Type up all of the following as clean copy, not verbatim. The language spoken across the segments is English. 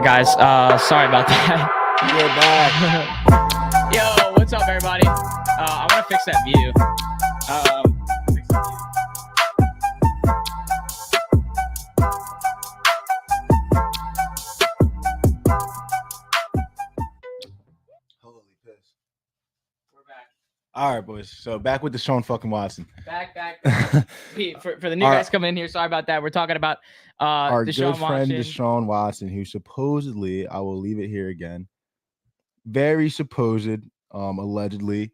right, guys. Sorry about that. You're back. Yo, what's up, everybody? I want to fix that view. Fix that view. Holy piss. We're back. All right, boys. So back with Deshaun fucking Watson. Back. Pete, for the new Our- guys coming in here, sorry about that. We're talking about Our Deshaun good friend Watson. Deshaun Watson, who supposedly, I will leave it here again, very supposed, allegedly,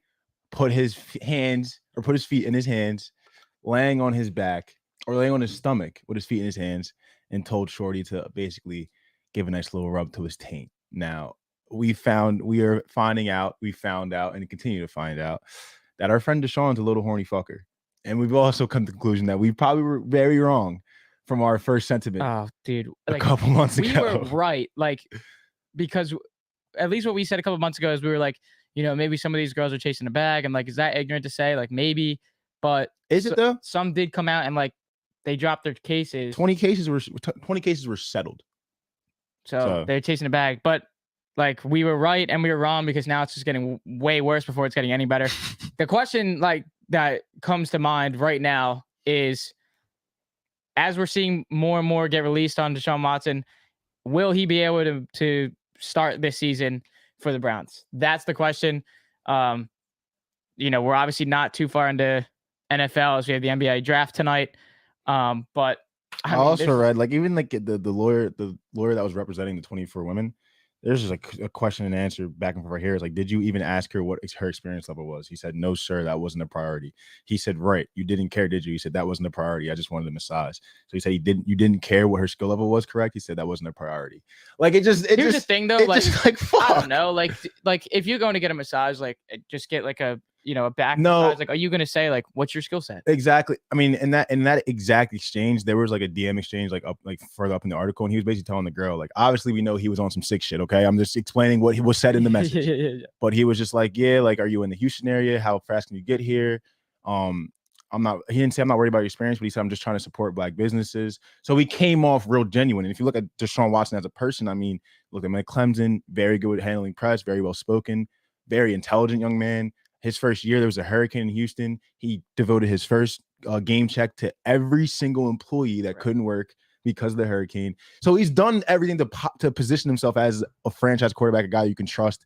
put his feet in his hands, laying on his back or laying on his stomach with his feet in his hands, and told Shorty to basically give a nice little rub to his taint. Now, we found out, and continue to find out that our friend Deshaun's a little horny fucker. And we've also come to the conclusion that we probably were very wrong from our first sentiment Oh, dude. a couple months We ago. were right. Because at least what we said a couple months ago is we were like, maybe some of these girls are chasing a bag. And is that ignorant to say? Maybe. But Is it though? Some did come out and they dropped their cases. 20 cases were settled. So they're chasing a bag. But we were right and we were wrong, because now it's just getting way worse before it's getting any better. The question that comes to mind right now is, as we're seeing more and more get released on Deshaun Watson, will he be able to start this season for the Browns? That's the question. We're obviously not too far into NFL as we have the NBA draft tonight. But I also read even the lawyer that was representing the 24 women. There's just a question and answer back and forth right here. It's did you even ask her what her experience level was? He said, no, sir, that wasn't a priority. He said, right, you didn't care, did you? He said, that wasn't a priority. I just wanted a massage. So he said you didn't care what her skill level was, correct? He said that wasn't a priority. Here's the thing though, fuck. I don't know, if you're going to get a massage, just get a back massage. Are you going to say what's your skill set? Exactly. I mean, in that exact exchange, there was a DM exchange further up in the article, and he was basically telling the girl, obviously we know he was on some sick shit. Okay, I'm just explaining what he was said in the message. Yeah. But he was just are you in the Houston area? How fast can you get here? He didn't say I'm not worried about your experience, but he said I'm just trying to support Black businesses. So he came off real genuine. And if you look at Deshaun Watson as a person, look at him at Clemson, very good at handling press, very well spoken, very intelligent young man. His first year, there was a hurricane in Houston. He devoted his first game check to every single employee that couldn't work because of the hurricane. So he's done everything to position himself as a franchise quarterback, a guy you can trust.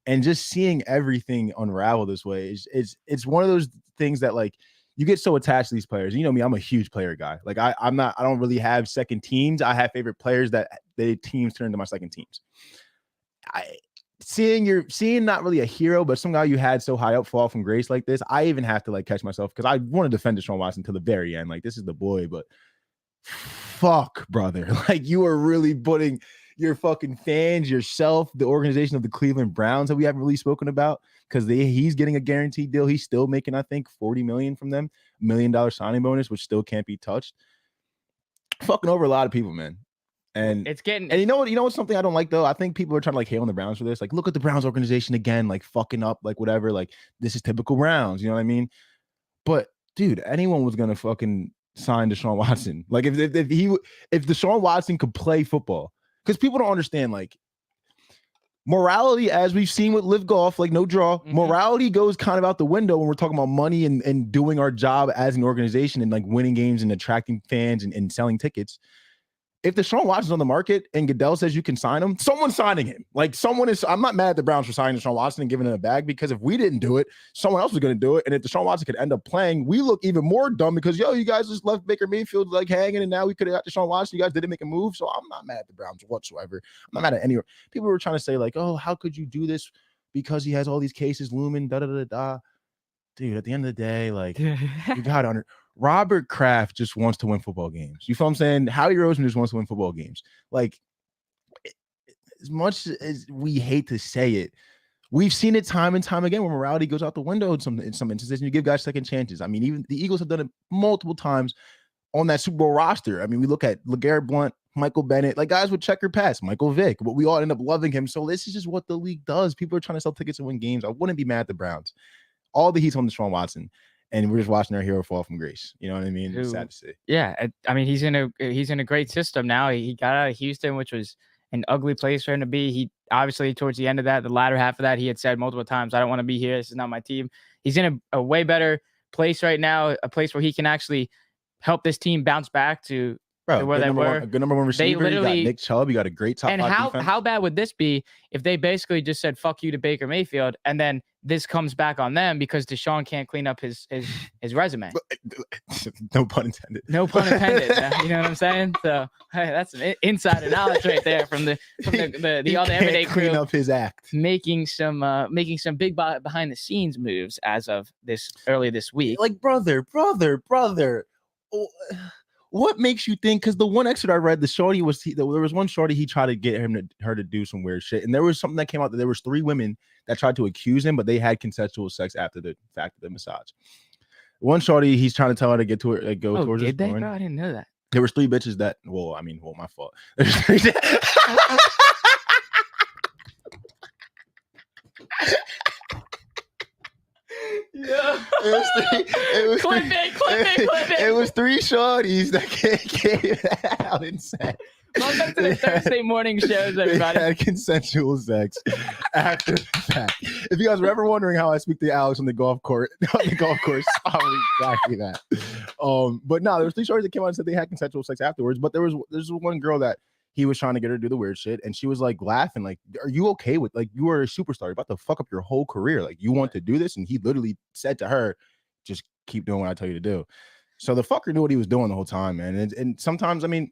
And just seeing everything unravel this way it's one of those things that you get so attached to these players. You know me, I'm a huge player guy. I don't really have second teams. I have favorite players that the teams turn into my second teams. Seeing not really a hero, but some guy you had so high up fall from grace like this, I even have to catch myself, because I want to defend Deshaun Watson to the very end. This is the boy, but fuck, brother. You are really putting your fucking fans, yourself, the organization of the Cleveland Browns that we haven't really spoken about, because he's getting a guaranteed deal. He's still making, I think, $40 million from them, $1 million signing bonus, which still can't be touched. Fucking over a lot of people, man. And it's getting, and you know what's something I don't like though? I think people are trying to hate on the Browns for this. Look at the Browns organization again, fucking up, whatever. This is typical Browns, you know what I mean? But dude, anyone was gonna fucking sign Deshaun Watson. If Deshaun Watson could play football, because people don't understand morality, as we've seen with Live Golf, no draw. Mm-hmm. Morality goes kind of out the window when we're talking about money and doing our job as an organization and winning games and attracting fans and selling tickets. If Deshaun Watson's on the market and Goodell says you can sign him, someone's signing him. I'm not mad at the Browns for signing Deshaun Watson and giving him a bag, because if we didn't do it, someone else was going to do it. And if Deshaun Watson could end up playing, we look even more dumb because, you guys just left Baker Mayfield hanging, and now we could have got Deshaun Watson. You guys didn't make a move. So I'm not mad at the Browns whatsoever. I'm not mad at any. People were trying to say oh, how could you do this because he has all these cases looming, da-da-da-da. Dude, at the end of the day, you got to Robert Kraft just wants to win football games. You feel what I'm saying? Howie Roseman just wants to win football games. As much as we hate to say it, we've seen it time and time again where morality goes out the window in some instances, and you give guys second chances. I mean, even the Eagles have done it multiple times on that Super Bowl roster. I mean, we look at LeGarrette Blount, Michael Bennett, guys with checker pass, Michael Vick, but we all end up loving him. So this is just what the league does. People are trying to sell tickets and win games. I wouldn't be mad at the Browns. All the heat's on Deshaun Watson. And we're just watching our hero fall from grace. You know what I mean? It's sad to see. Yeah, I mean, he's in a great system now. He got out of Houston, which was an ugly place for him to be. He obviously towards the end of that, the latter half of that, he had said multiple times, I don't want to be here. This is not my team. He's in a way better place right now, a place where he can actually help this team bounce back to where they were. A good number one receiver. You got Nick Chubb. You got a great top 5 defense. And how bad would this be if they basically just said "fuck you" to Baker Mayfield, and then this comes back on them because Deshaun can't clean up his resume? No pun intended. No pun intended. You know what I'm saying? So hey, that's an insider knowledge right there from the other everyday crew. Clean up his act. Making some big behind the scenes moves as of early this week. Like brother. Oh, what makes you think? Because the one excerpt I read, there was one shorty he tried to get her to do some weird shit, and there was something that came out that there was 3 women that tried to accuse him, but they had consensual sex after the fact of the massage. One shorty, he's trying to tell her to get to her, go towards her. Did they, bro? I didn't know that. There was 3 bitches that. Well, my fault. Yeah. It was 3 shorties that came out and said, welcome to the Thursday morning shows, everybody. They had consensual sex after the fact. If you guys were ever wondering how I speak to Alex on the golf course, probably exactly that. But no, there was 3 shorties that came out and said they had consensual sex afterwards. But there's one girl that he was trying to get her to do the weird shit, and she was like laughing, like, "Are you okay with, like, you are a superstar, you're about to fuck up your whole career, like, you want to do this?" And he literally said to her, "Just keep doing what I tell you to do." So the fucker knew what he was doing the whole time, man. And sometimes, I mean,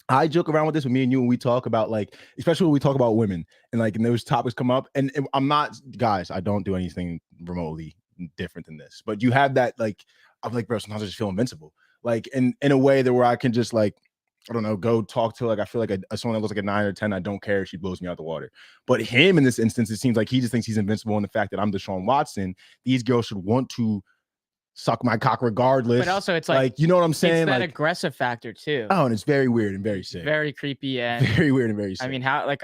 I joke around with this with me and you when we talk about, like, especially when we talk about women and those topics come up. And I'm not, guys, I don't do anything remotely different than this, but you have that, like, I'm like, bro, sometimes I just feel invincible, like in a way that where I can just, like, I don't know, go talk to, like, I feel like someone that looks like a 9 or 10. I don't care if she blows me out the water. But him in this instance, it seems like he just thinks he's invincible in the fact that I'm Deshaun Watson. These girls should want to suck my cock regardless. But also, it's like, you know what I'm saying? It's that aggressive factor too. Oh, and it's very weird and very sick. Very creepy and very weird and very sick. I mean, I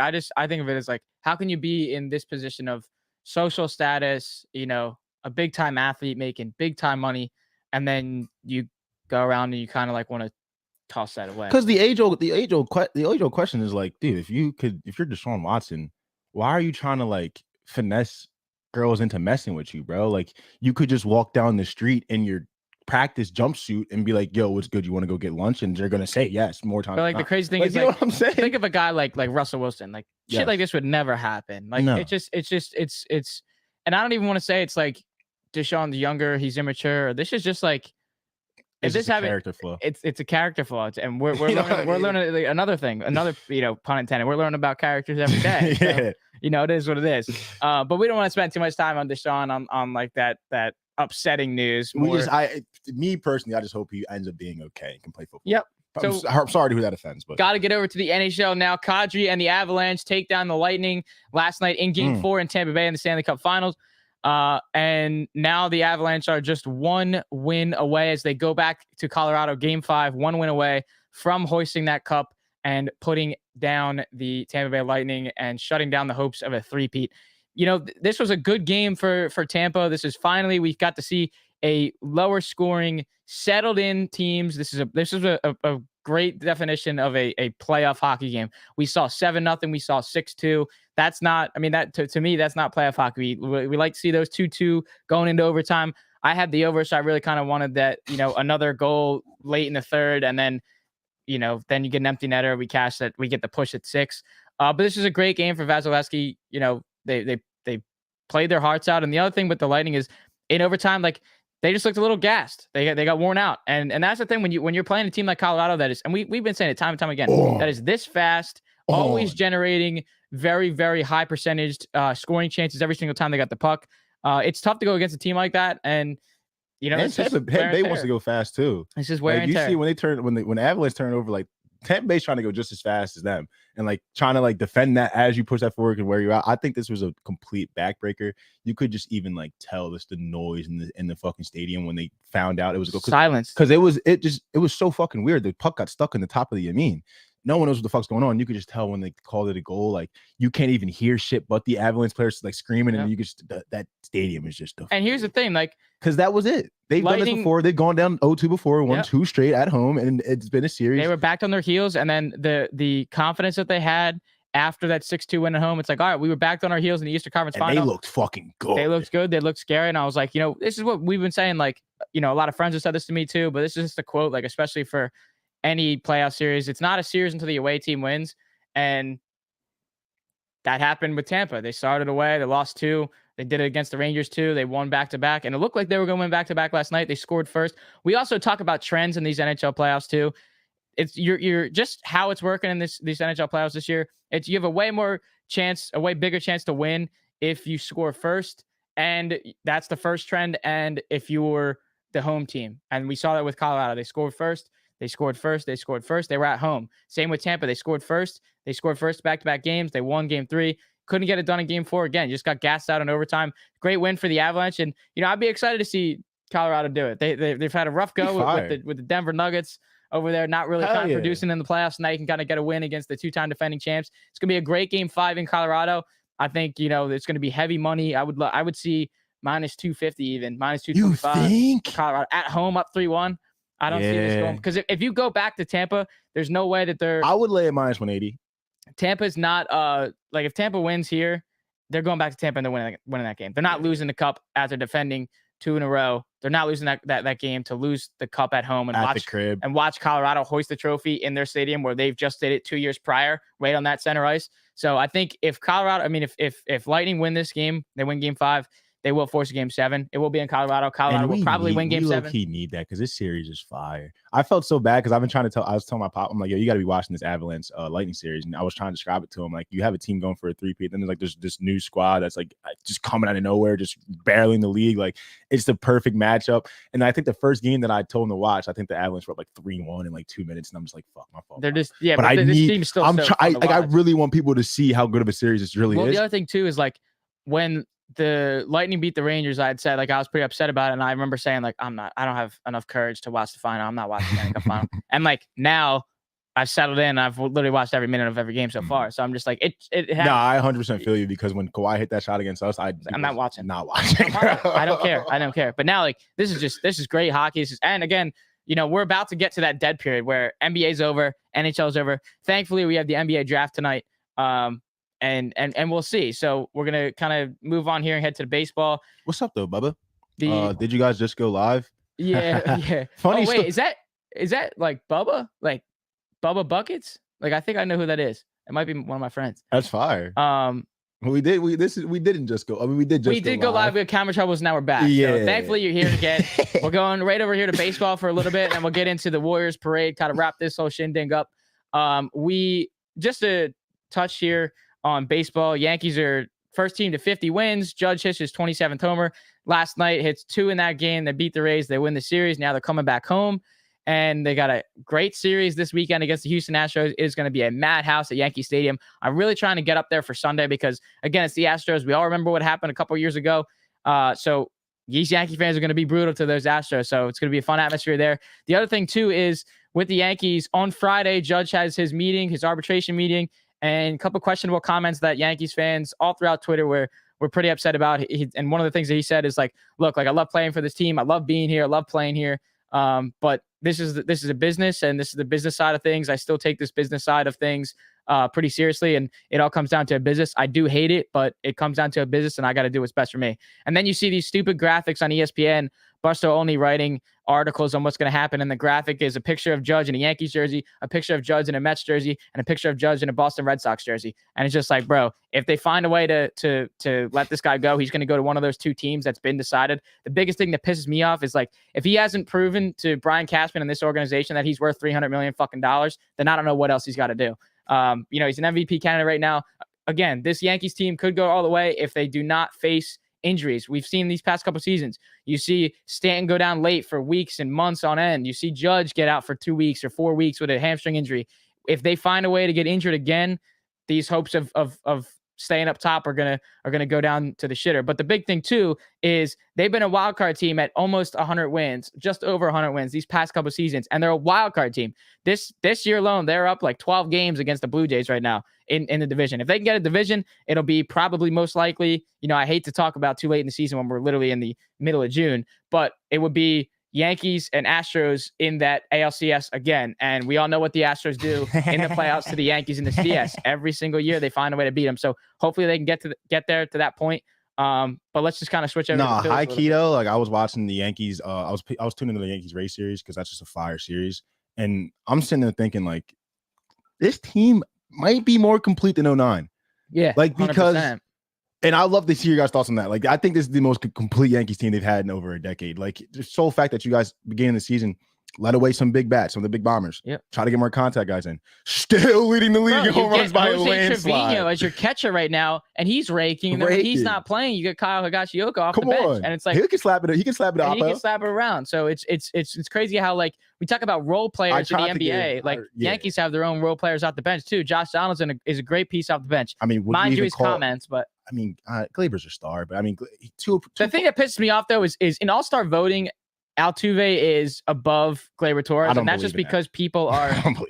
think of it as like, how can you be in this position of social status, a big time athlete making big time money, and then you go around and you kind of like want to toss that away? Because the age old question is like, dude, if you're Deshaun Watson, why are you trying to, like, finesse girls into messing with you, bro? Like, you could just walk down the street in your practice jumpsuit and be like, "Yo, what's good? You want to go get lunch?" And they're gonna say yes more times. But like the crazy thing is, you know what I'm saying? Think of a guy like Russell Wilson. Like, shit like this would never happen. Like, no. it's and I don't even want to say it's like Deshaun's younger, he's immature. Or this is just like, if this happened, character flaw. It's a character flaw, and we're learning like, another pun intended. We're learning about characters every day. Yeah. So, it is what it is. But we don't want to spend too much time on Deshaun on like that upsetting news. Me personally, I just hope he ends up being okay and can play football. Yep. I'm sorry to who that offends, but got to get over to the NHL now. Kadri and the Avalanche take down the Lightning last night in Game 4 in Tampa Bay in the Stanley Cup Finals. And now the Avalanche are just 1 win away as they go back to Colorado. Game 5, 1 win away from hoisting that cup and putting down the Tampa Bay Lightning and shutting down the hopes of a three-peat. This was a good game for Tampa. This is finally, we got to see a lower scoring, settled in teams. This is a great definition of a playoff hockey game. We saw 7-0. We saw 6-2. That's not, I mean, that to me, that's not playoff hockey. We like to see those 2-2 going into overtime. I had the over, so I really kind of wanted that, another goal late in the third. And then, then you get an empty netter. We cash that. We get the push at 6. But this is a great game for Vasilevsky. They played their hearts out. And the other thing with the Lightning is in overtime, like, they just looked a little gassed. They got worn out. And that's the thing when you're playing a team like Colorado that is, and we've been saying it time and time again, that is this fast, always generating very, very high percentage scoring chances every single time they got the puck. It's tough to go against a team like that. And Tampa Bay wants to go fast too. It's just wear and tear. You see when Avalanche turn over, like, Tampa Bay's trying to go just as fast as them and, like, trying to, like, defend that as you push that forward and wear you out. I think this was a complete backbreaker. You could just even, like, tell this the noise in the fucking stadium when they found out it was silence, because it was so fucking weird. The puck got stuck in the top of the Yamin. No one knows what the fuck's going on. You could just tell when they called it a goal. Like, you can't even hear shit but the Avalanche players, like, screaming, and you just that stadium is just. And here's the thing, like, because that was it. They've done this before. They've gone down 0-2 before, won 2 straight at home, and it's been a series. They were backed on their heels, and then the confidence that they had after that 6-2 win at home, it's like, all right, we were backed on our heels in the Eastern Conference and Final. they looked fucking good. They looked good. They looked scary. And I was like, this is what we've been saying. Like, a lot of friends have said this to me too, but this is just a quote, like, especially for any playoff series. It's not a series until the away team wins. And that happened with Tampa. They started away. They lost 2. They did it against the Rangers too. They won back-to-back. And it looked like they were going to win back-to-back last night. They scored first. We also talk about trends in these NHL playoffs too. It's you're just how it's working in these NHL playoffs this year. It's you have a way bigger chance to win if you score first, and that's the first trend. And if you were the home team, and we saw that with Colorado, they scored first. They scored first. They were at home. Same with Tampa. They scored first back-to-back games. They won game 3. Couldn't get it done in game 4 again. Just got gassed out in overtime. Great win for the Avalanche, and I'd be excited to see Colorado do it. They've had a rough go with the Denver Nuggets over there, not really kind of producing in the playoffs. Now you can kind of get a win against the 2-time defending champs. It's gonna be a great game 5 in Colorado. I think it's gonna be heavy money. I would see -250 even -225. You think Colorado at home up 3-1? I don't see this going, because if you go back to Tampa, there's no way that they're. I would lay it -180. Tampa's not like, if Tampa wins here, they're going back to Tampa and they're winning that game. They're not losing the cup after defending 2 in a row. They're not losing that game to lose the cup at home and watch Colorado hoist the trophy in their stadium where they've just did it 2 years prior, right on that center ice. So I think if Colorado, if Lightning win this game, they win game 5, they will force a game 7. It will be in Colorado. Colorado will probably win game 7. We need that because this series is fire. I felt so bad because I've been trying to tell. I was telling my pop, I'm like, yo, you got to be watching this Avalanche Lightning series, and I was trying to describe it to him. Like, you have a team going for a 3-peat, then there's like this new squad that's like just coming out of nowhere, just barely in the league. Like, it's the perfect matchup. And I think the first game that I told him to watch, I think the Avalanche were up like 3-1 in like 2 minutes, and I'm just like, fuck, my fault. They're just but this team's still. I really want people to see how good of a series this really is. Well, the other thing too is, like, when the Lightning beat the Rangers, I had said, like, I was pretty upset about it, and I remember saying, like, I don't have enough courage to watch the final. I'm not watching the final. And like, now I've settled in. I've literally watched every minute of every game so far. So I'm just like, it no, I 100% feel you, because when Kawhi hit that shot against us, I'm not watching. I don't care. But now, like, this is great hockey. And again, we're about to get to that dead period where NBA's over, NHL's over. Thankfully, we have the NBA draft tonight. And we'll see. So we're gonna kind of move on here and head to the baseball. What's up though, Bubba? Did you guys just go live? Yeah. Funny. Oh, wait, is that like Bubba? Like Bubba Buckets? Like, I think I know who that is. It might be one of my friends. That's fire. We didn't just go. We did go live. We had camera troubles. Now we're back. Yeah. So thankfully you're here again. We're going right over here to baseball for a little bit, and then we'll get into the Warriors parade. Kind of wrap this whole shindig up. We just to touch here on baseball. Yankees are first team to 50 wins. Judge hits his 27th homer last night, hits 2 in that game. They beat the Rays. They win the series. Now they're coming back home, and they got a great series this weekend against the Houston Astros. It is going to be a madhouse at Yankee Stadium. I'm really trying to get up there for Sunday because, again, it's the Astros. We all remember what happened a couple years ago. So these Yankee fans are going to be brutal to those Astros. So it's going to be a fun atmosphere there. The other thing, too, is with the Yankees on Friday, Judge has his arbitration meeting, and a couple of questionable comments that Yankees fans all throughout Twitter were pretty upset about. And one of the things that he said is like, look, like, I love playing for this team. I love being here. I love playing here. But this is a business, and this is the business side of things. I still take this business side of things pretty seriously, and it all comes down to a business. I do hate it, but it comes down to a business, and I got to do what's best for me. And then you see these stupid graphics on ESPN, Busto only writing articles on what's going to happen, and the graphic is a picture of Judge in a Yankees jersey, a picture of Judge in a Mets jersey, and a picture of Judge in a Boston Red Sox jersey. And it's just like, bro, if they find a way to let this guy go, he's going to go to one of those 2 teams that's been decided. The biggest thing that pisses me off is, like, if he hasn't proven to Brian Cashman and this organization that he's worth $300 million fucking dollars, then I don't know what else he's got to do. He's an MVP candidate right now. Again, this Yankees team could go all the way if they do not face injuries. We've seen these past couple seasons. You see Stanton go down late for weeks and months on end. You see Judge get out for 2 weeks or 4 weeks with a hamstring injury. If they find a way to get injured again, these hopes of staying up top are gonna go down to the shitter. But the big thing too is they've been a wild card team at almost 100 wins, just over 100 wins these past couple seasons, and they're a wild card team. This year alone, they're up like 12 games against the Blue Jays right now in the division. If they can get a division, it'll be probably most likely. I hate to talk about too late in the season when we're literally in the middle of June, but it would be Yankees and Astros in that ALCS again. And we all know what the Astros do in the playoffs to the Yankees in the CS. Every single year they find a way to beat them. So hopefully they can get there to that point. But let's just kind of switch over to the Phillies high key though. Like I was watching the Yankees. I was tuning into the Yankees race series because that's just a fire series. And I'm sitting there thinking like this team might be more complete than 09. Yeah. Like 100%. because and I love to hear your guys' thoughts on that. Like, I think this is the most complete Yankees team they've had in over a decade. Like, the sole fact that you guys, beginning of the season, let away some big bats, some of the big bombers. Yep. Try to get more contact guys in. Still leading the league in home runs by a landslide. Trevino as your catcher right now, and he's raking. And when he's not playing, you get Kyle Higashioka off the bench, and it's like he can slap it. He can slap it up. He can slap it around. So it's crazy how like we talk about role players in the NBA. Yankees have their own role players off the bench too. Josh Donaldson is a great piece off the bench. I mean, mind you his comments, but. I mean, Glaber's a star, but I mean, the thing that pisses me off though is in All-Star voting, Altuve is above Gleyber Torres, and that's just because people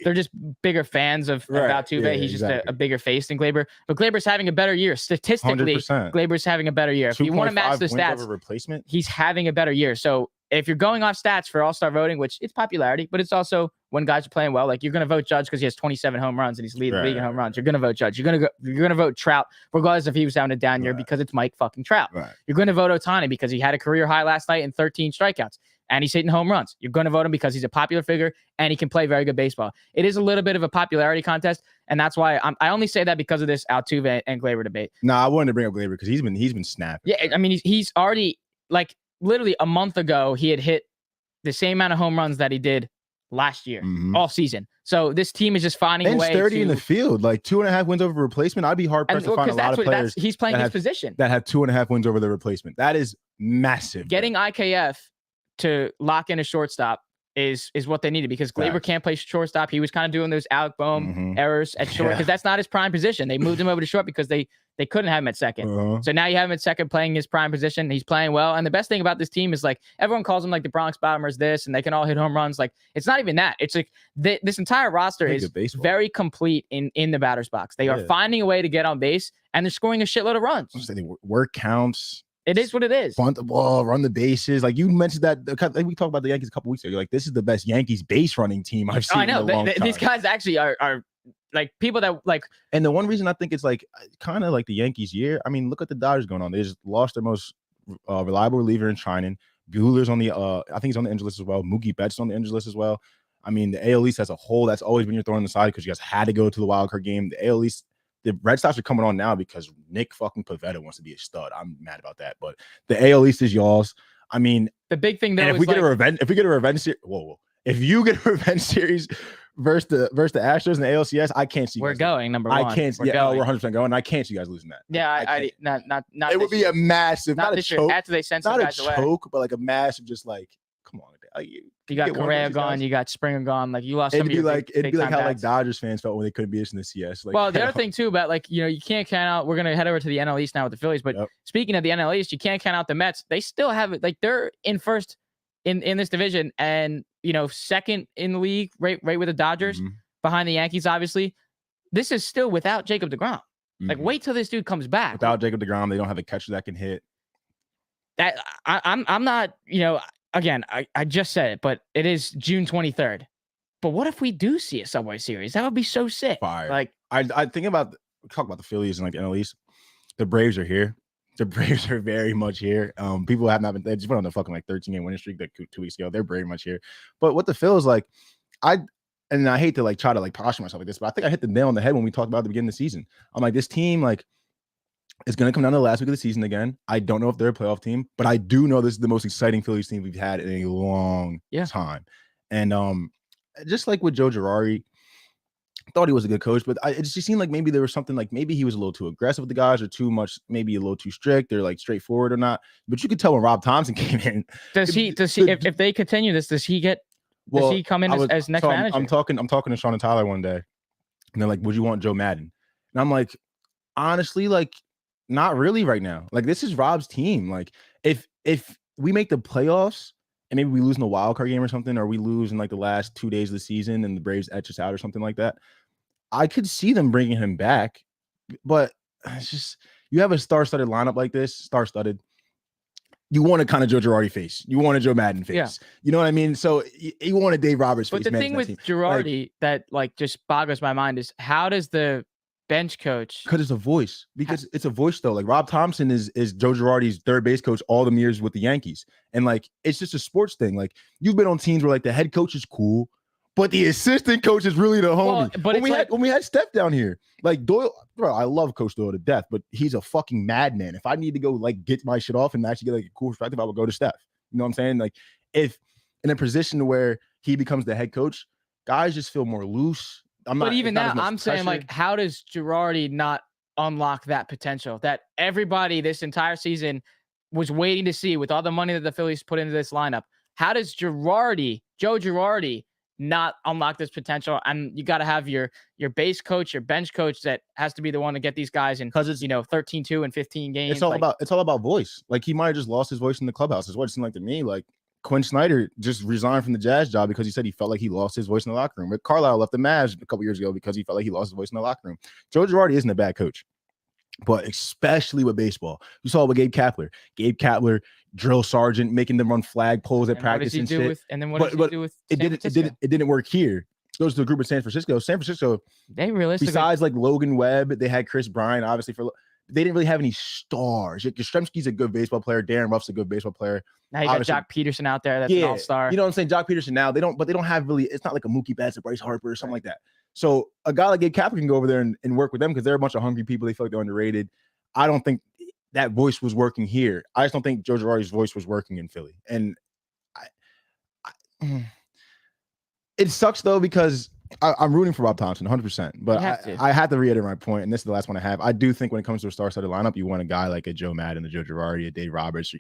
they're just bigger fans of Altuve. Yeah, he's just a bigger face than Gleyber, but Glaber's having a better year statistically. 100%. Glaber's having a better year. If you want to match the stats, replacement, he's having a better year. So if you're going off stats for All-Star voting, which it's popularity, but it's also when guys are playing well, like you're going to vote Judge because he has 27 home runs and he's leading the league in home runs. You're going to vote Judge. You're going to vote Trout, regardless if he was having a down year because it's Mike fucking Trout. You're going to vote Ohtani because he had a career high last night and 13 strikeouts and he's hitting home runs. You're going to vote him because he's a popular figure and he can play very good baseball. It is a little bit of a popularity contest, and that's why I only say that because of this Altuve and Gleyber debate. No, I wanted to bring up Gleyber because he's been snapping. Yeah, I mean he's already like literally a month ago he had hit the same amount of home runs that he did last year, all season. So this team is just finding a way. And 30 in the field, like 2.5 wins over replacement. I'd be hard pressed to find a lot of players. He's playing his position that have 2.5 wins over the replacement. That is massive. Getting IKF to lock in a shortstop is what they needed because Gleyber can't play shortstop. He was kind of doing those Alec Boehm errors at short because that's not his prime position. They moved him over to short because they couldn't have him at second. So now you have him at second playing his prime position. He's playing well. And the best thing about this team is like everyone calls them like the Bronx Bombers this and they can all hit home runs. Like it's not even that. It's like this entire roster is very complete in the batter's box. They are finding a way to get on base and they're scoring a shitload of runs. Work counts. It is what it is. Bunt the ball, run the bases. Like you mentioned that like we talked about the Yankees a couple weeks ago. You're like, this is the best Yankees base running team I've seen. I know. In a long time. These guys actually are like people that like. And the one reason I think it's like kind of like the Yankees year. I mean, look at the Dodgers going on. They just lost their most reliable reliever in Trinan. Buehler's on the I think he's on the injured list as well. Mookie Betts on the injured list as well. I mean, the AL East as a whole, that's always been your thorn in the side because you guys had to go to the wild card game. The AL East. The Red Sox are coming on now because Nick fucking Pivetta wants to be a stud. I'm mad about that. But the AL East is y'all's. I mean, the big thing though, if we get a revenge series, if you get a revenge series versus the Astros and the ALCS, I can't see. We're going number one. I can't. We're 100% going. I can't see you guys losing that. Yeah, not. It would be a massive, not a choke. After they send some guys away. Not a choke, but like a massive, just like, come on. You got Correa gone. You got Springer gone. Like you lost. It'd be like how like Dodgers fans felt when they couldn't beat us in the CS. Like, well, the other thing too about like you can't count out. We're gonna head over to the NL East now with the Phillies. But speaking of the NL East, you can't count out the Mets. They still have it. Like they're in first in this division, and second in the league, right with the Dodgers, behind the Yankees. Obviously, this is still without Jacob deGrom. Like wait till this dude comes back. Without Jacob deGrom, they don't have a catcher that can hit. That I'm not. Again, I just said it, but it is June 23rd. But what if we do see a Subway Series? That would be so sick. Fire. Like I think about talk about the Phillies and like the NL East. The Braves are here. The Braves are very much here. People have not been. They just went on the fucking like 13-game winning streak like 2 weeks ago. They're very much here. But what the Phillies like, I hate to like try to like posture myself like this, but I think I hit the nail on the head when we talked about at the beginning of the season. I'm like, this team like. It's going to come down to the last week of the season again. I don't know if they're a playoff team, but I do know this is the most exciting Phillies team we've had in a long time. And just like with Joe Girardi, I thought he was a good coach, but it just seemed like maybe there was something like maybe he was a little too aggressive with the guys or too much, maybe a little too strict or like straightforward or not. But you could tell when Rob Thompson came in. Does he if they continue this, does he come in as next manager? I'm talking to Sean and Tyler one day, and they're like, would you want Joe Madden? And I'm like, honestly, like, not really right now. Like this is Rob's team. Like if we make the playoffs and maybe we lose in the wild card game or something, or we lose in like the last 2 days of the season and the Braves etch us out or something like that, I could see them bringing him back. But it's just you have a star-studded lineup like this, star-studded. you want a kind of Joe Girardi face. You want a Joe Madden face. Yeah. You know what I mean? So you want a Dave Roberts face. But the thing with Girardi that like just boggles my mind is how does the bench coach? Because it's a voice. Because it's a voice though. Like Rob Thompson is Joe Girardi's third base coach all the years with the Yankees. And like it's just a sports thing. Like you've been on teams where like the head coach is cool, but the assistant coach is really the homie. Well, but when we had Steph down here, like Doyle, bro, I love Coach Doyle to death, but he's a fucking madman. If I need to go like get my shit off and actually get like a cool perspective, I would go to Steph. You know what I'm saying? Like if in a position where he becomes the head coach, guys just feel more loose. But even now, I'm saying like, how does Girardi not unlock that potential that everybody this entire season was waiting to see with all the money that the Phillies put into this lineup? How does Joe Girardi, not unlock this potential? And you got to have your base coach, your bench coach that has to be the one to get these guys in, because it's 13-2 and 15 games. It's all about voice. Like he might have just lost his voice in the clubhouse. Is what it seemed like to me. Like Quinn Snyder just resigned from the Jazz job because he said he felt like he lost his voice in the locker room. But Carlisle left the Mavs a couple years ago because he felt like he lost his voice in the locker room. Joe Girardi isn't a bad coach, but especially with baseball, you saw with Gabe Kapler, drill sergeant, making them run flag poles at practice and shit. And then what did he do with it didn't work here. Goes to a group in San Francisco. They realistically, besides like Logan Webb, they had Chris Bryant, obviously they didn't really have any stars. Yastrzemski's a good baseball player. Darren Ruff's a good baseball player. Now you got Jock Peterson out there. That's an all-star. You know what I'm saying? Jock Peterson now, they don't have really, it's not like a Mookie Betts or Bryce Harper or something like that. So a guy like Gabe Kapler can go over there and work with them because they're a bunch of hungry people. They feel like they're underrated. I don't think that voice was working here. I just don't think Joe Girardi's voice was working in Philly. And it sucks though because I'm rooting for Rob Thompson 100%. But I have to reiterate my point, and this is the last one I have. I do think when it comes to a star-studded lineup, you want a guy like a Joe Madden, a Joe Girardi, a Dave Roberts,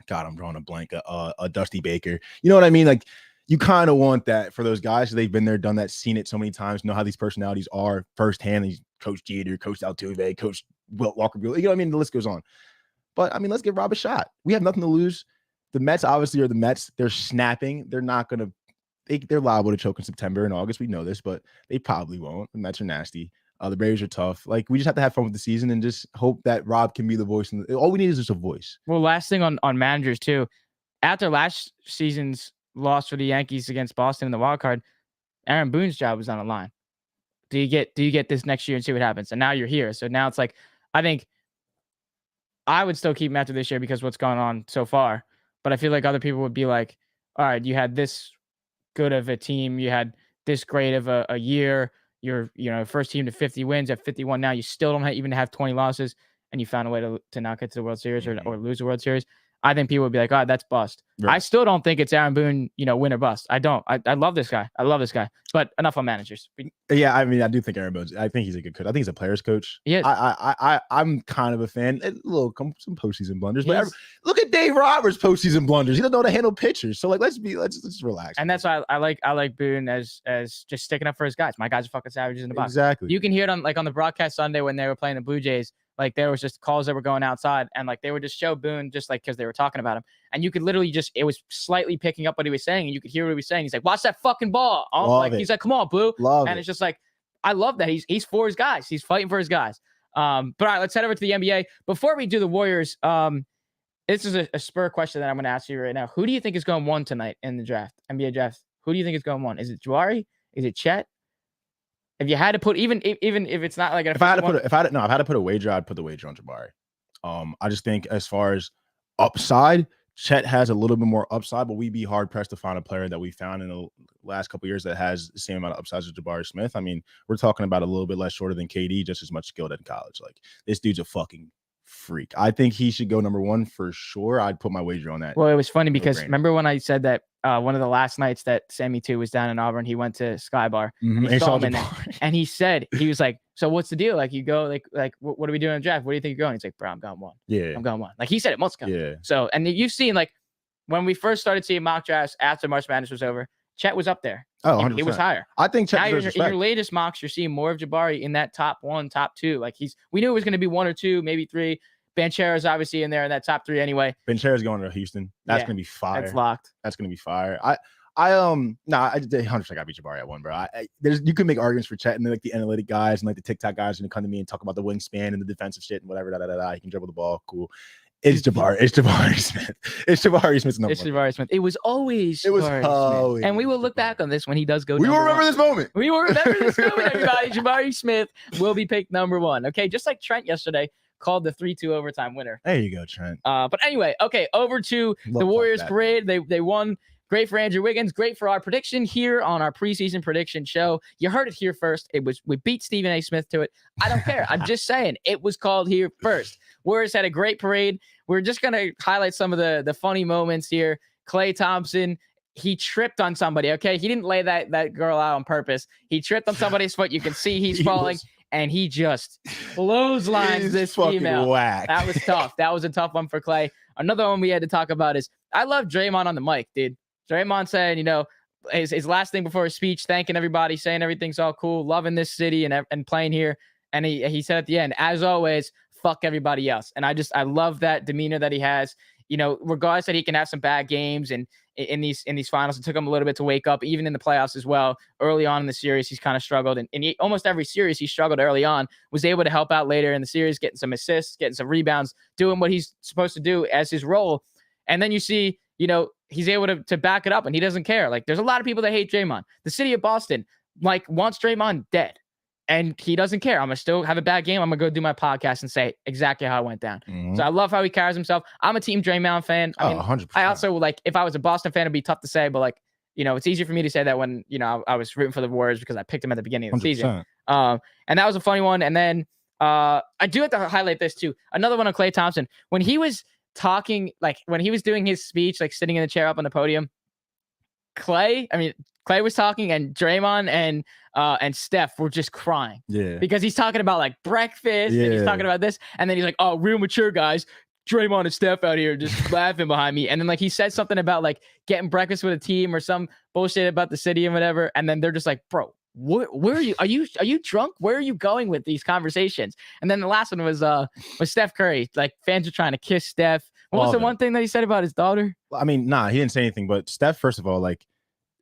God, I'm drawing a blank, a Dusty Baker. You know what I mean? Like you kind of want that for those guys. They've been there, done that, seen it so many times, know how these personalities are firsthand. He's Coach Jeter, Coach Altuve, Coach Wilt Walker Buehler. You know what I mean? The list goes on. But I mean, let's give Rob a shot. We have nothing to lose. The Mets obviously are the Mets. They're snapping. They're not going to. They're liable to choke in September and August. We know this, but they probably won't. The Mets are nasty. The Braves are tough. Like we just have to have fun with the season and just hope that Rob can be the voice. All we need is just a voice. Well, last thing on managers too. After last season's loss for the Yankees against Boston in the wild card, Aaron Boone's job was on the line. Do you get this next year and see what happens? And now you're here. So now it's like, I think I would still keep him after this year because what's gone on so far. But I feel like other people would be like, all right, you had this good of a team. You had this great of a year. You're, first team to 50 wins at 51 now. You still don't even have 20 losses, and you found a way to not get to the World Series or lose the World Series. I think people would be like, oh, that's bust. Right. I still don't think it's Aaron Boone, win or bust. I don't. I love this guy. But enough on managers. Yeah, I mean, I do think Aaron Boone, I think he's a good coach. I think he's a player's coach. Yes. I'm kind of a fan. Some postseason blunders. But look at Dave Roberts' postseason blunders. He doesn't know how to handle pitchers. So, like, let's relax. And that's why I like Boone as just sticking up for his guys. My guys are fucking savages in the box. Exactly. You can hear it on the broadcast Sunday when they were playing the Blue Jays. Like there was just calls that were going outside and like they would just show Boone just like because they were talking about him. And you could literally it was slightly picking up what he was saying and you could hear what he was saying. He's like, watch that fucking ball. He's like, come on, Blue. It's just like, I love that. He's for his guys. He's fighting for his guys. But all right, let's head over to the NBA. Before we do the Warriors, this is a spur question that I'm going to ask you right now. Who do you think is going 1 tonight in the draft, NBA draft? Who do you think is going 1? Is it Jawari? Is it Chet? If you had to put even if it's not like if I had to put a wager, I'd put the wager on Jabari. I just think as far as upside, Chet has a little bit more upside, but we'd be hard pressed to find a player that we found in the last couple of years that has the same amount of upside as Jabari Smith. I mean, we're talking about a little bit less shorter than KD, just as much skilled in college. Like this dude's a fucking freak. I think he should go number 1 for sure. I'd put my wager on that. Well, it was funny because remember when I said that one of the last nights that Sammy 2 was down in Auburn, he went to Sky Bar. Mm-hmm. He saw him in there, and he was like, so what's the deal? Like you go like what are we doing in the draft? What do you think you're going? He's like, bro, I'm going 1. Yeah. I'm going 1. Like he said it months ago. Yeah. So, and you've seen like when we first started seeing mock drafts after March Madness was over, Chet was up there. Oh, 100%. He was higher. I think Chet now in your latest mocks, you're seeing more of Jabari in that top 1, top 2. Like we knew it was going to be 1 or 2, maybe 3. Banchera's obviously in there in that top 3 anyway. Banchera's going to Houston. That's going to be fire. That's locked. That's going to be fire. I 100% got beat Jabari at 1, bro. You can make arguments for Chet and like the analytic guys and like the TikTok guys going to come to me and talk about the wingspan and the defensive shit and whatever. He can dribble the ball, cool. It's Jabari Smith. It's Jabari Smith's number. It's Jabari Smith. It was always. It was Jabari always. Smith. And we will look back on this when he does go. We will remember this moment. We will remember this moment, everybody. Jabari Smith will be picked number 1. Okay, just like Trent yesterday called the 3-2 overtime winner. There you go, Trent. But anyway, okay, over to the Warriors parade. They won. Great for Andrew Wiggins. Great for our prediction here on our preseason prediction show. You heard it here first. We beat Stephen A. Smith to it. I don't care. I'm just saying it was called here first. Warriors had a great parade. We're just gonna highlight some of the funny moments here. Klay Thompson, he tripped on somebody. Okay, he didn't lay that girl out on purpose. He tripped on somebody's foot. You can see he's falling. And he just clotheslines this female. Whack. That was tough. That was a tough one for Klay. Another one we had to talk about is I love Draymond on the mic, dude. Draymond said, his last thing before his speech, thanking everybody, saying everything's all cool, loving this city and playing here. And he said at the end, as always, fuck everybody else. And I love that demeanor that he has. Regardless that he can have some bad games and in these finals, it took him a little bit to wake up, even in the playoffs as well. Early on in the series, he's kind of struggled. And almost every series he struggled early on, was able to help out later in the series, getting some assists, getting some rebounds, doing what he's supposed to do as his role. And then you see, he's able to back it up and he doesn't care. Like, there's a lot of people that hate Draymond. The city of Boston, wants Draymond dead. And he doesn't care. I'm going to still have a bad game. I'm going to go do my podcast and say exactly how it went down. Mm-hmm. So I love how he carries himself. I'm a Team Draymond fan. I mean, 100%. I also, if I was a Boston fan, it'd be tough to say. But, it's easier for me to say that when, I was rooting for the Warriors because I picked them at the beginning of the 100%. Season. And that was a funny one. And then I do have to highlight this, too. Another one on Klay Thompson. When he was talking, when he was doing his speech, sitting in the chair up on the podium, Klay was talking and Draymond and Steph were just crying. Yeah. Because he's talking about breakfast and he's talking about this. And then he's like, oh, real mature guys, Draymond and Steph out here just laughing behind me. And then he said something about getting breakfast with a team or some bullshit about the city and whatever. And then they're just like, bro, where are you? Are you drunk? Where are you going with these conversations? And then the last one was Steph Curry. Fans are trying to kiss Steph. What was the one thing that he said about his daughter? I mean, he didn't say anything, but Steph, first of all,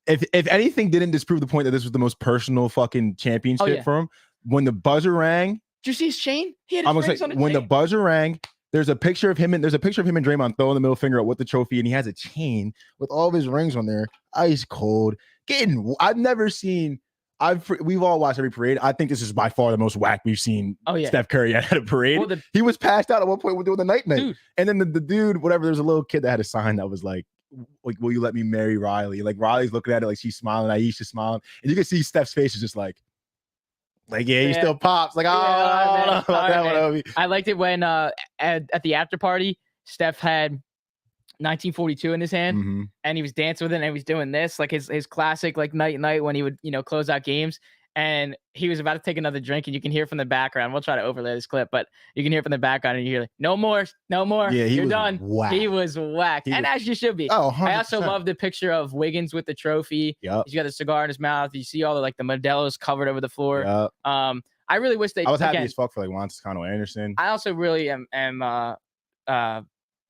if anything didn't disprove the point that this was the most personal fucking championship for him, when the buzzer rang. Did you see his chain? He had his rings on his when chain. The buzzer rang, there's a picture of him and Draymond throwing the middle finger up with the trophy, and he has a chain with all of his rings on there, ice cold. I've never seen. We've all watched every parade. I think this is by far the most whack we've seen. Steph Curry at a parade. Well, he was passed out at one point when doing the night. Dude. And then the dude, whatever, there's a little kid that had a sign that was like, will you let me marry Riley? Riley's looking at it she's smiling, Aisha's smiling, and you can see Steph's face is just he still pops. I liked it when at the after party, Steph had 1942 in his hand, and he was dancing with it, and he was doing this, his classic night when he would close out games, and he was about to take another drink, and you can hear from the background. We'll try to overlay this clip, but you can hear from the background, and you hear no more. Yeah, you're done. Whack. He was whacked, as you should be. Oh, 100%. I also love the picture of Wiggins with the trophy. Yep. He's got a cigar in his mouth. You see all the the Modelo's covered over the floor. Yep. I really wish they. I was happy as fuck for Juan Toscano Anderson. I also really am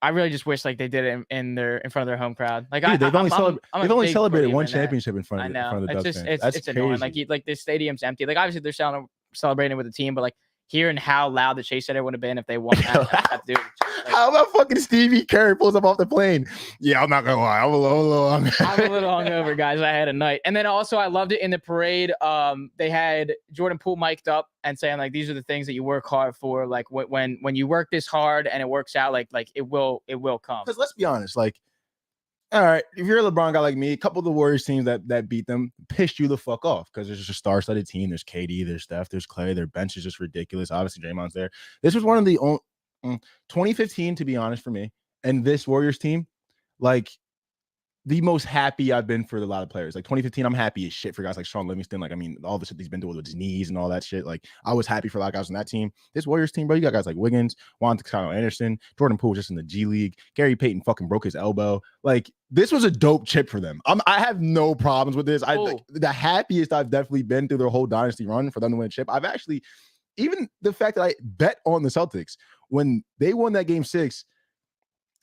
I really just wish they did it in front of their home crowd. They've only celebrated one championship in front of the Dubs fans. It's annoying. The stadium's empty. Obviously they're celebrating with the team, but hearing how loud the Chase Center would have been if they won that dude. How about fucking Stevie Kerr pulls up off the plane? Yeah, I'm not gonna lie, I'm a little hungover, guys. I had a night, and then also I loved it in the parade. They had Jordan Poole mic'd up and saying these are the things that you work hard for. When you work this hard and it works out, it will come. Because let's be honest, all right, if you're a LeBron guy like me, a couple of the Warriors teams that beat them pissed you the fuck off because there's just a star-studded team. There's KD, there's Steph, there's Klay. Their bench is just ridiculous. Obviously, Draymond's there. This was one of the 2015, to be honest, for me, and this Warriors team, the most happy I've been for a lot of players. 2015, I'm happy as shit for guys like Sean Livingston. All the shit he's been doing with his knees and all that shit. I was happy for a lot of guys on that team. This Warriors team, bro, you got guys like Wiggins, Juan Toscano Anderson, Jordan Poole just in the G League. Gary Payton fucking broke his elbow. This was a dope chip for them. I have no problems with this. The happiest I've definitely been through their whole dynasty run for them to win a chip. I've actually, even the fact that I bet on the Celtics when they won that game 6.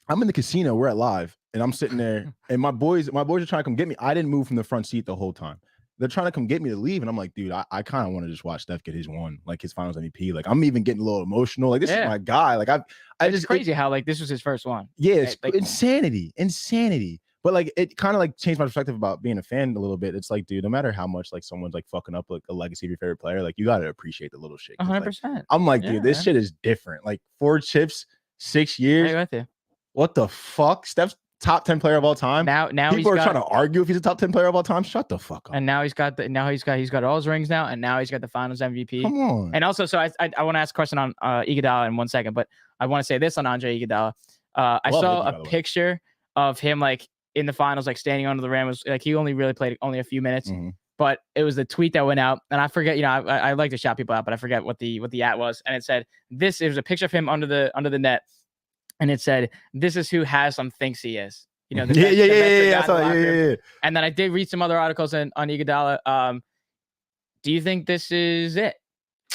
I'm in the casino. We're at Live, and I'm sitting there, and my boys are trying to come get me. I didn't move from the front seat the whole time. they're trying to come get me to leave, and I'm like, dude, I kind of want to just watch Steph get his one, like his Finals MVP. Like I'm even getting a little emotional. Like this is my guy. Like it's just crazy how like this was his first one. Yeah, it's like, insanity. But like it kind of like changed my perspective about being a fan a little bit. It's like, dude, no matter how much like someone's like fucking up like a legacy of your favorite player, like you gotta appreciate the little shit. 100%. Like, I'm like, dude, this shit is different. Like 4 chips, 6 years. I agree with you. What the fuck? Steph's top 10 player of all time. Now people are trying to argue if he's a top 10 player of all time. Shut the fuck up. And now he's got all his rings now, and now he's got the Finals MVP. Come on. And also, so I want to ask a question on Iguodala in 1 second, but I want to say this on Andre Iguodala. I saw a picture of him like in the finals, like standing under the rim. Was like he only really played only a few minutes, but it was the tweet that went out, and I forget. I like to shout people out, but I forget what the at was, and it said this. It was a picture of him under the net, and it said, "This is who Haslam thinks he is." Yeah. And then I did read some other articles on Iguodala. Do you think this is it?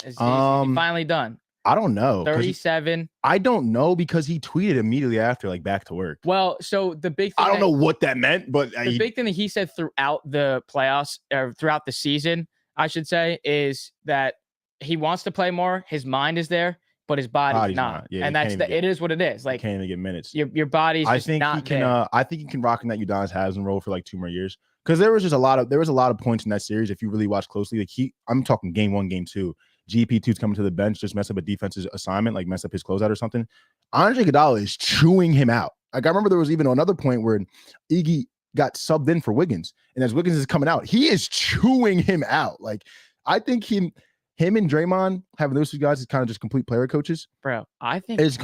Is he finally done? I don't know. 37. I don't know because he tweeted immediately after, like back to work. Well, so the big thing I don't know what that meant, but the big thing that he said throughout the playoffs or throughout the season, I should say, is that he wants to play more. His mind is there, but his body's not. Yeah, and it is what it is. Like can't even get minutes. Your body's just not there. I think he can rock in that Udonis Haslem role for like 2 more years. Because there was a lot of points in that series. If you really watch closely, like I'm talking game 1, game 2. GP2's coming to the bench, just mess up a defense's assignment, like mess up his closeout or something. Andre Iguodala is chewing him out. Like I remember there was even another point where Iggy got subbed in for Wiggins, and as Wiggins is coming out, he is chewing him out. Like I think him and Draymond having those 2 guys is kind of just complete player coaches. Bro, I think is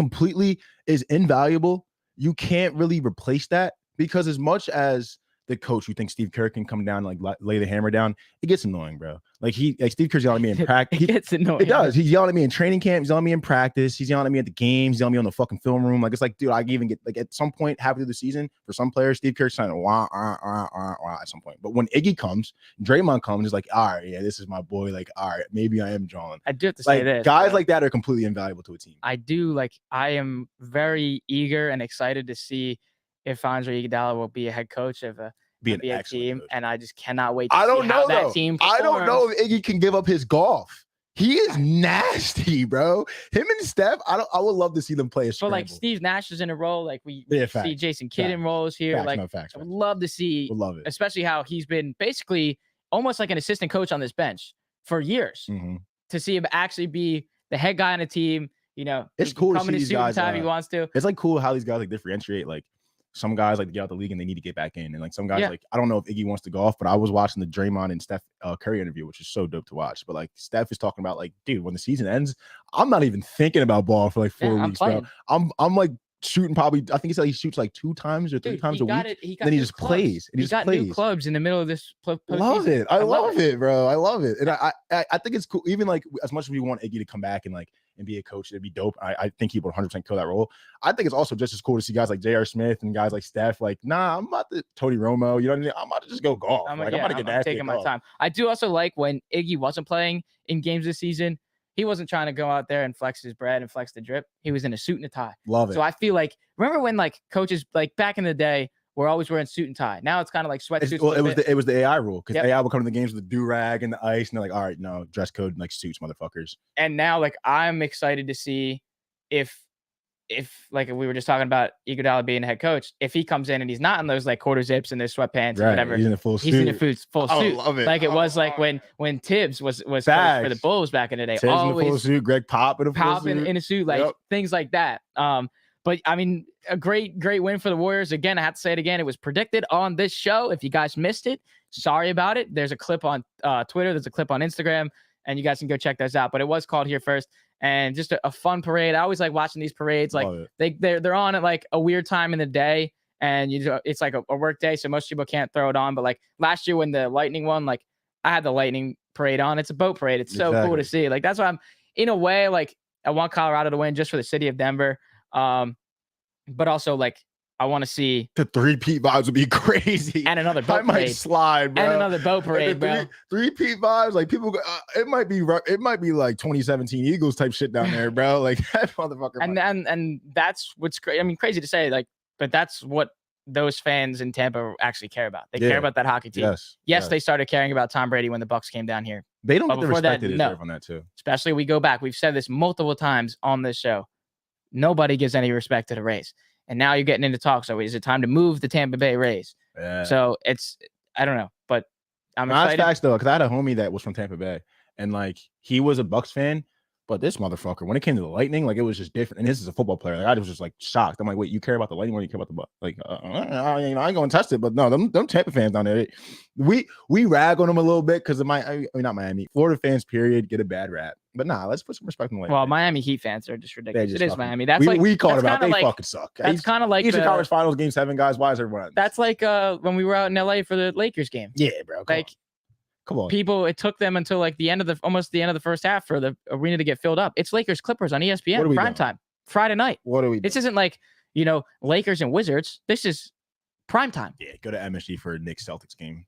invaluable. You can't really replace that because as much as the coach who thinks Steve Kerr can come down and like lay the hammer down, it gets annoying, bro. Like Steve Kerr's yelling at me in practice. It gets annoying. It does. He's yelling at me in training camp. He's yelling at me in practice. He's yelling at me at the games. He's yelling at me on the fucking film room. Like it's like, dude, I even get like at some point halfway through the season for some players, Steve Kerr's trying to wah at some point. But when Iggy comes, Draymond comes, it's like, all right, yeah, this is my boy. Like, all right, maybe I am drawing. I do have to say this. Guys like that are completely invaluable to a team. I am very eager and excited to see if Andre Iguodala will be a head coach of a NBA team, and I just cannot wait to see how that team performs. I don't know if Iggy can give up his golf. He is nasty, bro. Him and Steph, I would love to see them play a scramble. But like Steve Nash is in a role, like we see Jason Kidd in roles here. I would love to see, love it. Especially how he's been basically almost like an assistant coach on this bench for years. To see him actually be the head guy on a team, it's cool to see these guys. Time he wants to. It's like cool how these guys like differentiate. Like some guys like to get out the league and they need to get back in, and like some guys like I don't know if Iggy wants to go off, but I was watching the Draymond and Steph Curry interview, which is so dope to watch. But like Steph is talking about like, dude, when the season ends, I'm not even thinking about ball for like 4 weeks, bro. I'm like shooting probably. I think he said he shoots like 2 times or 3 times a week. Then he just plays. He got new clubs in the middle of this. Love it. I love it, bro. I love it, and I think it's cool. Even like as much as we want Iggy to come back and like and be a coach, it'd be dope. I think he would 100% kill that role. I think it's also just as cool to see guys like J.R. Smith and guys like Steph. Like, nah, I'm about to Tony Romo. You know what I mean? I'm about to just go golf. I'm about to get nasty. Taking my time. I do also like when Iggy wasn't playing in games this season. He wasn't trying to go out there and flex his bread and flex the drip. He was in a suit and a tie. Love it. So I feel like, remember when like coaches like back in the day were always wearing suit and tie. Now it's kind of like sweatsuits. Well, it was the AI rule because AI would come to the games with the do-rag and the ice, and they're like, all right, no, dress code like suits, motherfuckers. And now like I'm excited to see if like we were just talking about Iguodala being a head coach, if he comes in and he's not in those like quarter zips and those sweatpants or whatever, he's in a full suit. He's in a full suit. Love it. Like it was like when Tibbs was coach for the Bulls back in the day. Tibbs always in a full suit, Greg Pop in a full suit. In a suit, like things like that. But I mean, a great win for the Warriors. Again, I have to say it again. It was predicted on this show. If you guys missed it, sorry about it. There's a clip on Twitter. There's a clip on Instagram, and you guys can go check those out. But it was called here first, and just a fun parade. I always like watching these parades. Like they're on at like a weird time in the day, and it's like a work day, so most people can't throw it on. But like last year when the Lightning won, like I had the Lightning parade on. It's a boat parade. It's so cool to see. Like that's why I'm in a way like I want Colorado to win just for the city of Denver. But also like I want to see the 3-peat vibes would be crazy, and another boat parade. I might slide, bro. And another boat parade, bro. 3-peat vibes, like people. It might be like 2017 Eagles type shit down there, bro. Like that motherfucker. And that's what's crazy. I mean, crazy to say, like, but that's what those fans in Tampa actually care about. They care about that hockey team. Yes, they started caring about Tom Brady when the Bucs came down here. They don't get the respect they deserve on that too. Especially we go back. We've said this multiple times on this show. Nobody gives any respect to the Rays. And now you're getting into talk. So is it time to move the Tampa Bay Rays? Yeah. So I don't know, but I'm excited. That's facts though, because I had a homie that was from Tampa Bay, and like he was a Bucs fan. But this motherfucker, when it came to the Lightning, like it was just different. And this is a football player. Like I was just like shocked. I'm like, wait, you care about the Lightning or you care about the Bucs? Like, I ain't going to test it. But no, them Tampa fans down there, we rag on them a little bit because of not Miami. Florida fans, period, get a bad rap. But nah, let's put some respect on the Lightning. Well, Miami Heat fans are just ridiculous. It is Miami. That's we called it out. They fucking suck. That's kind of like Eastern Conference Finals Game 7, guys. Why is everyone? That's like when we were out in LA for the Lakers game. Yeah, bro. Come on. People, it took them until like almost the end of the first half for the arena to get filled up. It's Lakers Clippers on ESPN prime time Friday night. What are we doing? This isn't like, Lakers and Wizards. This is prime time. Yeah, go to MSG for a Knicks Celtics game.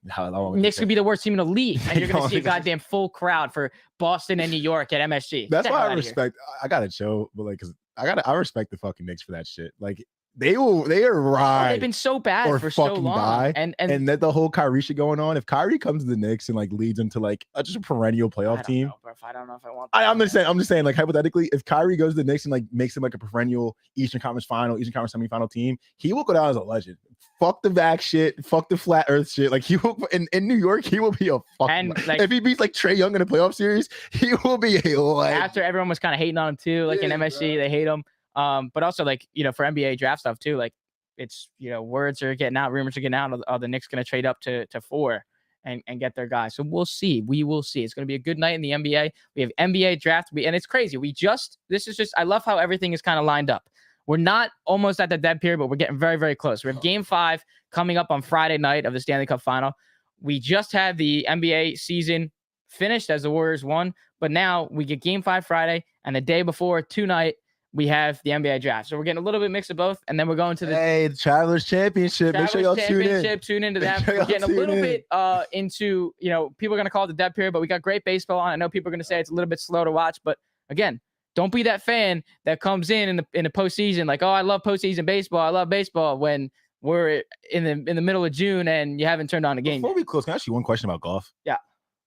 Knicks could be the worst team in the league, and you're going to see a goddamn full crowd for Boston and New York at MSG. That's why I respect. I got to chill, but like, because I respect the fucking Knicks for that shit. Like, they are right. They've been so bad for so long, and that the whole Kyrie shit going on. If Kyrie comes to the Knicks and like leads them to like just a perennial playoff team, I don't know if I want. I'm just saying, like hypothetically, if Kyrie goes to the Knicks and like makes them like a perennial Eastern Conference semifinal team, he will go down as a legend. Fuck the vax shit, fuck the flat Earth shit. Like he will in New York, he will be a fucking. If he beats like Trae Young in a playoff series, he will be a legend. After everyone was kind of hating on him too, like in MSG, they hate him. But also like, for NBA draft stuff too, like it's, words are getting out, rumors are getting out of the Knicks going to trade up to 4 and get their guys. So we'll see. We will see. It's going to be a good night in the NBA. We have NBA draft. And it's crazy. I love how everything is kind of lined up. We're not almost at the dead period, but we're getting very, very close. We have game 5 coming up on Friday night of the Stanley Cup final. We just had the NBA season finished as the Warriors won, but now we get game 5 Friday, and the day before tonight, we have the NBA draft. So we're getting a little bit mix of both. And then we're going to the Travelers Championship. Make sure y'all tune in. Tune into that. We're getting a little bit into, people are going to call it the dead period, but we got great baseball on. I know people are going to say it's a little bit slow to watch, but again, don't be that fan that comes in the postseason like, oh, I love postseason baseball. I love baseball when we're in the middle of June and you haven't turned on a game. Before we close, can I ask you one question about golf? Yeah.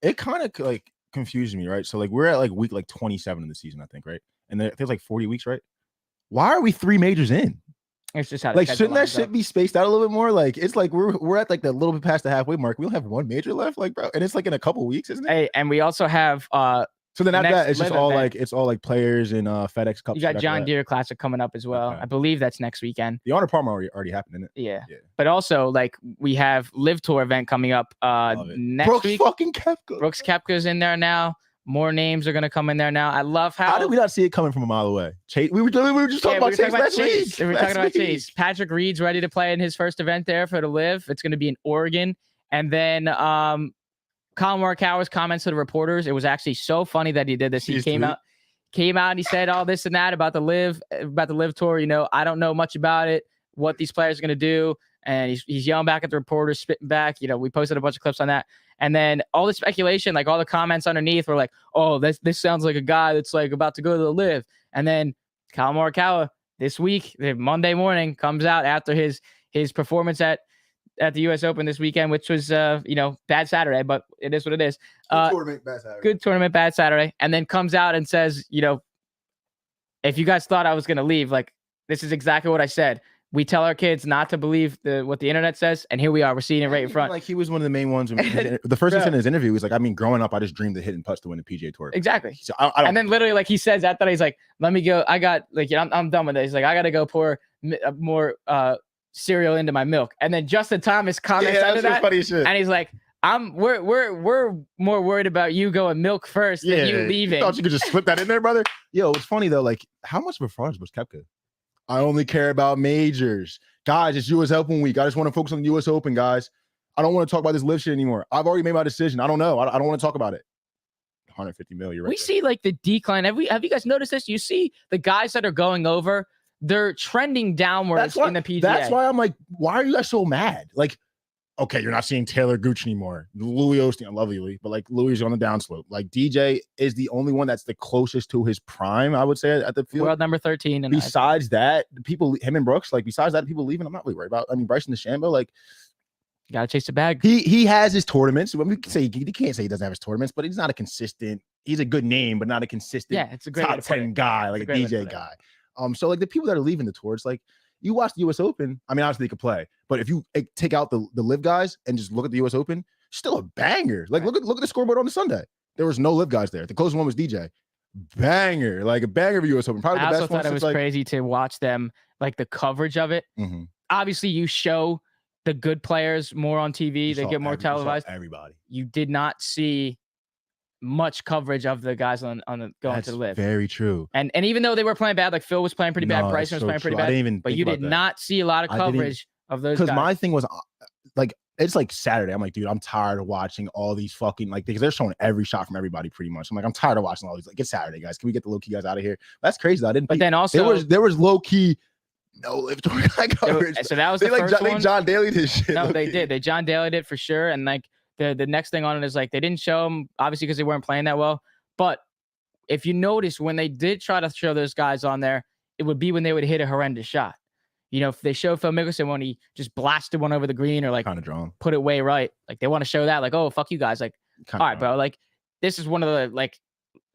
It kind of like confused me, right? So like we're at like week like 27 of the season, I think, right? And then it feels like 40 weeks, right? Why are we 3 majors in? It's just how like shouldn't that shit be spaced out a little bit more? Like it's like we're at like the little bit past the halfway mark. We don't have 1 major left, like bro, and it's like in a couple weeks, isn't it? Hey, and we also have so then after that, it's just all event. It's all like players and FedEx Cup. You got John Deere Classic coming up as well. Okay. I believe that's next weekend. The Honor Palmer already happened, didn't it? Yeah. But also like we have Live Tour event coming up next week. Brooks Koepka's in there now. More names are going to come in there now. I love how did we not see it coming from a mile away? Chase, we were just talking about Chase last week. We were talking about Chase. Patrick Reed's ready to play in his first event there for the Live. It's going to be in Oregon. And then Colin Morikawa's comments to the reporters. It was actually so funny that he did this. He came out and he said all this and that about the Live Tour. I don't know much about it, what these players are going to do. And he's yelling back at the reporters, spitting back. We posted a bunch of clips on that. And then all the speculation, like all the comments underneath were like, oh, this sounds like a guy that's like about to go to the Live. And then Colin Morikawa this week, Monday morning, comes out after his performance at the U.S. Open this weekend, which was, bad Saturday, but it is what it is. Good tournament, bad Saturday. And then comes out and says, if you guys thought I was going to leave, like, this is exactly what I said. We tell our kids not to believe what the internet says, and here we are. We're seeing it right in front. Like he was one of the main ones. The first thing he said in his interview was like, growing up, I just dreamed of hitting putts to win the PGA Tour. Exactly. So I don't, and then literally, like he says after that, he's like, "Let me go. I got I'm done with this. He's like, I got to go pour more cereal into my milk." And then Justin Thomas comments under that, funny shit. And he's like, We're more worried about you going milk first than you leaving." You thought you could just slip that in there, brother? Yo, it's funny though. Like, how much of a fraud was Koepka? I only care about majors. Guys, it's U.S. Open week. I just want to focus on the U.S. Open, guys. I don't want to talk about this Live shit anymore. I've already made my decision. I don't know. I don't want to talk about it. 150 million. We see like the decline. Have you guys noticed this? You see the guys that are going over, they're trending downwards in the PGA. That's why I'm like, why are you guys so mad? Like, okay, you're not seeing Taylor Gooch anymore. Louis Osteen, I love Louis, but like Louis is on the downslope. Like DJ is the only one that's the closest to his prime, I would say, at the field. World number 13. And besides that, people, him and Brooks, like besides that, people leaving, I'm not really worried about. I mean, Bryson DeChambeau, like, you gotta chase the bag. He has his tournaments. We can say he can't say he doesn't have his tournaments, but he's not a consistent. He's a good name, but not a consistent. Yeah, it's a great top 10 guy, like a DJ guy. So like the people that are leaving the tours, like you watch the U.S. Open. I mean, obviously they could play, but if you take out the live guys and just look at the U.S. Open, still a banger. Like look at the scoreboard on the Sunday. There was no live guys there. The closest one was DJ. Banger, like a banger of U.S. Open. Probably the best one. I also thought it was crazy to watch them, like the coverage of it. Mm-hmm. Obviously, you show the good players more on TV. They get more televised. Everybody. You did not see much coverage of the guys on the going to live. Very true. And even though they were playing bad, like Phil was playing pretty bad, Bryson was playing pretty bad. I didn't even but you did not see a lot of coverage of those guys. Because my thing was like, it's like Saturday. I'm like, dude, I'm tired of watching all these fucking, like, because they're showing every shot from everybody pretty much. I'm like, I'm tired of watching all these. Like, it's Saturday, guys. Can we get the low key guys out of here? That's crazy. But then also there was low key. No live tour guy coverage. So that was the first one. They John Daly did shit. No, they did. They John Daly did for sure. And like the next thing on it is like they didn't show them obviously because they weren't playing that well. But if you notice when they did try to show those guys on there, it would be when they would hit a horrendous shot. You know, if they show Phil Mickelson when he just blasted one over the green or like kind of drawn, put it way right, like they want to show that, like, oh fuck you guys, like all right, bro, like this is one of the like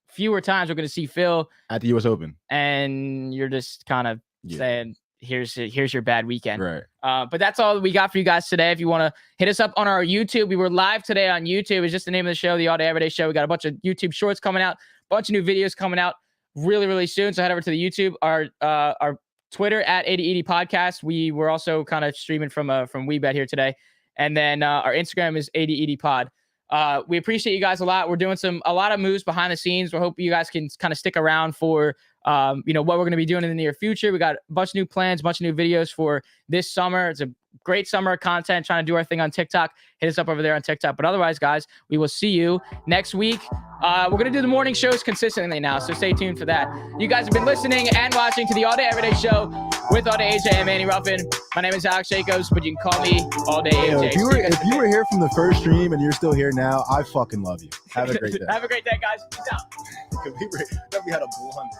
fewer times we're gonna see Phil at the U.S. Open, and you're just kind of saying. Here's your bad weekend. Right. But that's all we got for you guys today. If you want to hit us up on our YouTube, we were live today on YouTube. It's just the name of the show, the All Day Everyday Show. We got a bunch of YouTube shorts coming out, a bunch of new videos coming out really, really soon. So head over to the YouTube, our Twitter at 8080 Podcast. We were also kind of streaming from WeBet here today. And then our Instagram is 8080 Pod. We appreciate you guys a lot. We're doing a lot of moves behind the scenes. We hope you guys can kind of stick around for what we're going to be doing in the near future. We got a bunch of new plans, a bunch of new videos for this summer. It's a great summer of content, trying to do our thing on TikTok. Hit us up over there on TikTok. But otherwise, guys, we will see you next week. We're going to do the morning shows consistently now, so stay tuned for that. You guys have been listening and watching to the All Day Everyday Show with All Day AJ and Manny Ruffin. My name is Alex Jacobs, but you can call me All Day AJ. If you were here from the first stream and you're still here now, I fucking love you. Have a great day. Have a great day, guys. Peace out. We had a blunt.